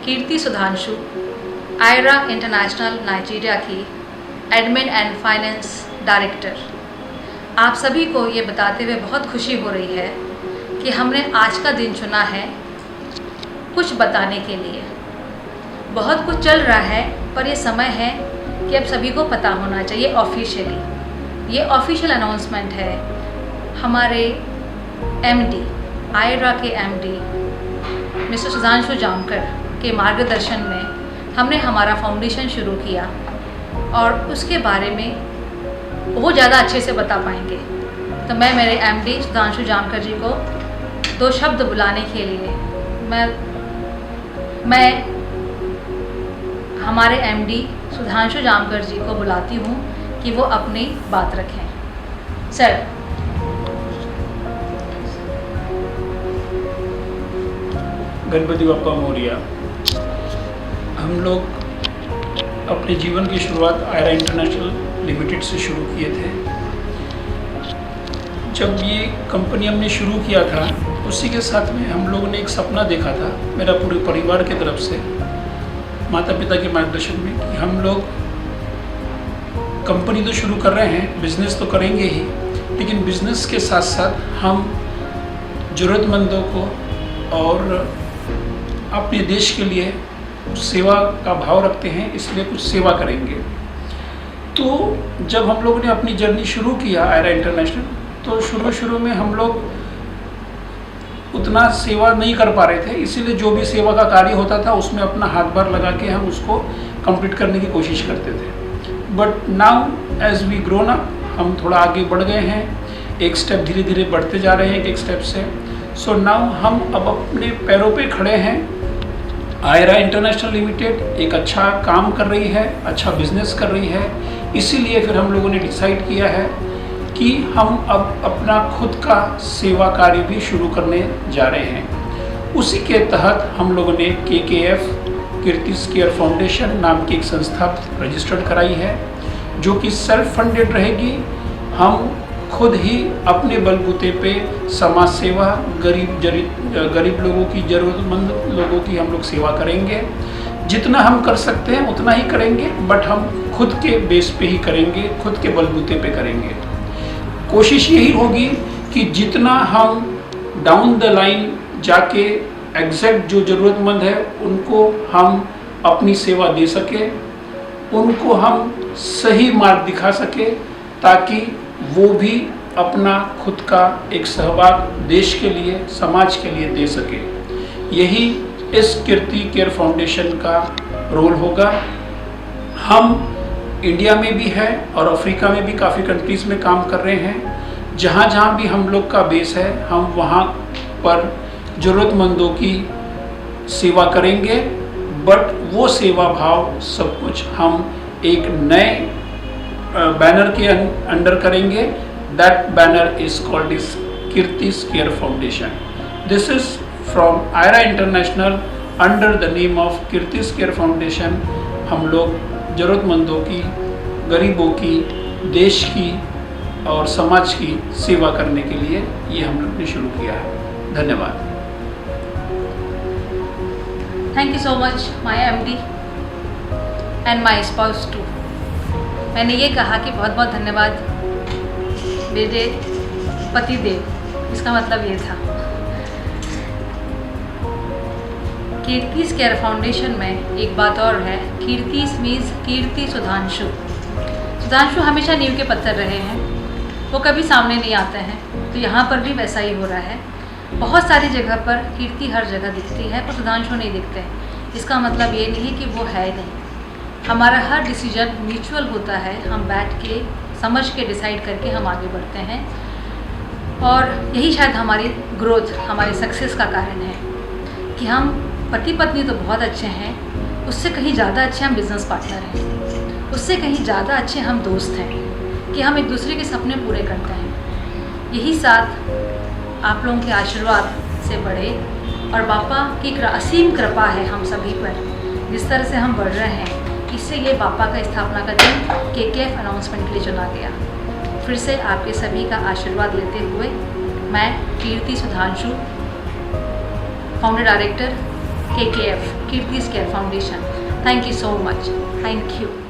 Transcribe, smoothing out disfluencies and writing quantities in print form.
कीर्ति Sudhanshu, Ayra international Nigeria की admin and finance director. आप सभी को ये बताते हुए बहुत खुशी हो रही है कि हमने आज का दिन चुना है कुछ बताने के लिए। बहुत कुछ चल रहा है पर ये समय है कि अब सभी को पता होना चाहिए ऑफिशियली। ये ऑफिशियल अनाउंसमेंट है हमारे एमडी, आयरा के एमडी मिस्टर सुधांशु जामकर के मार्गदर्शन में हमने हमारा फाउंडेशन शुरू किया और उसके बारे में वो ज़्यादा अच्छे से बता पाएंगे। तो मैं मेरे एमडी सुधांशु जामकर जी को दो शब्द बुलाने के लिए मैं हमारे एमडी सुधांशु जामकर जी को बुलाती हूँ कि वो अपनी बात रखें। सर। गणपति बप्पा मोरिया। हम लोग अपने जीवन की शुरुआत आयरा इंटरनेशनल लिमिटेड से शुरू किए थे। जब ये कंपनी हमने शुरू किया था उसी के साथ में हम लोगों ने एक सपना देखा था, मेरा पूरे परिवार की तरफ से, माता पिता के मार्गदर्शन में, कि हम लोग कंपनी तो शुरू कर रहे हैं, बिजनेस तो करेंगे ही, लेकिन बिजनेस के साथ साथ हम ज़रूरतमंदों को और अपने देश के लिए सेवा का भाव रखते हैं, इसलिए कुछ सेवा करेंगे। तो जब हम लोगों ने अपनी जर्नी शुरू किया आयरा इंटरनेशनल, तो शुरू में हम लोग उतना सेवा नहीं कर पा रहे थे, इसीलिए जो भी सेवा का कार्य होता था उसमें अपना हाथ भर लगा के हम उसको कंप्लीट करने की कोशिश करते थे। But now as we grown up, हम थोड़ा आगे बढ़ गए हैं, एक स्टेप धीरे धीरे बढ़ते जा रहे हैं एक स्टेप से। सो नाउ हम अब अपने पैरों पे खड़े हैं। आयरा इंटरनेशनल लिमिटेड एक अच्छा काम कर रही है, अच्छा बिजनेस कर रही है, इसीलिए फिर हम लोगों ने डिसाइड किया है कि हम अब अपना खुद का सेवा कार्य भी शुरू करने जा रहे हैं। उसी के तहत हम लोगों ने KKF कीर्तिस केयर फाउंडेशन नाम की एक संस्था रजिस्टर्ड कराई है, जो कि सेल्फ फंडेड रहेगी। हम खुद ही अपने बलबूते पे समाज सेवा, गरीब लोगों की, ज़रूरतमंद लोगों की हम लोग सेवा करेंगे। जितना हम कर सकते हैं उतना ही करेंगे, बट हम खुद के बेस पे ही करेंगे, खुद के बलबूते पे करेंगे। कोशिश यही होगी कि जितना हम डाउन द लाइन जाके एग्जैक्ट जो ज़रूरतमंद है उनको हम अपनी सेवा दे सके, उनको हम सही मार्ग दिखा सके, ताकि वो भी अपना खुद का एक सहभाग देश के लिए, समाज के लिए दे सके। यही इस कीर्ति केयर फाउंडेशन का रोल होगा। हम इंडिया में भी है और अफ्रीका में भी काफ़ी कंट्रीज़ में काम कर रहे हैं। जहाँ जहाँ भी हम लोग का बेस है, हम वहाँ पर ज़रूरतमंदों की सेवा करेंगे, बट वो सेवा भाव सब कुछ हम एक नए बैनर के अंडर करेंगे। That banner is called is Kirti's care foundation. This is from Aira international under the name of Kirti's care foundation. हम लोग ज़रूरतमंदों की, गरीबों की, देश की और समाज की सेवा करने के लिए ये हम लोग ने शुरू किया है। धन्यवाद। Thank you so much my MD and my spouse too. मैंने ये कहा कि बहुत बहुत धन्यवाद मेरे पति देव, इसका मतलब ये था। कीर्तिस केयर फाउंडेशन में एक बात और है, कीर्तिस मीन्स कीर्ति सुधांशु। सुधांशु हमेशा नींव के पत्थर रहे हैं, वो कभी सामने नहीं आते हैं, तो यहाँ पर भी वैसा ही हो रहा है। बहुत सारी जगह पर कीर्ति हर जगह दिखती है पर सुधांशु नहीं दिखते। इसका मतलब ये नहीं कि वो है नहीं। हमारा हर डिसीजन म्यूचुअल होता है, हम बैठ के समझ के डिसाइड करके हम आगे बढ़ते हैं, और यही शायद हमारी ग्रोथ, हमारी सक्सेस का कारण है कि हम पति पत्नी तो बहुत अच्छे हैं, उससे कहीं ज़्यादा अच्छे हम बिज़नेस पार्टनर हैं, उससे कहीं ज़्यादा अच्छे हम दोस्त हैं, कि हम एक दूसरे के सपने पूरे करते हैं। यही साथ आप लोगों के आशीर्वाद से बढ़े और बापा की असीम कृपा है हम सभी पर। जिस तरह से हम बढ़ रहे हैं, इससे ये बापा का स्थापना का दिन KKF अनाउंसमेंट के लिए चुना गया। फिर से आपके सभी का आशीर्वाद लेते हुए मैं Kirti Sudhanshu, founder director KKF, Kirti's Care Foundation. Thank you so much. Thank you.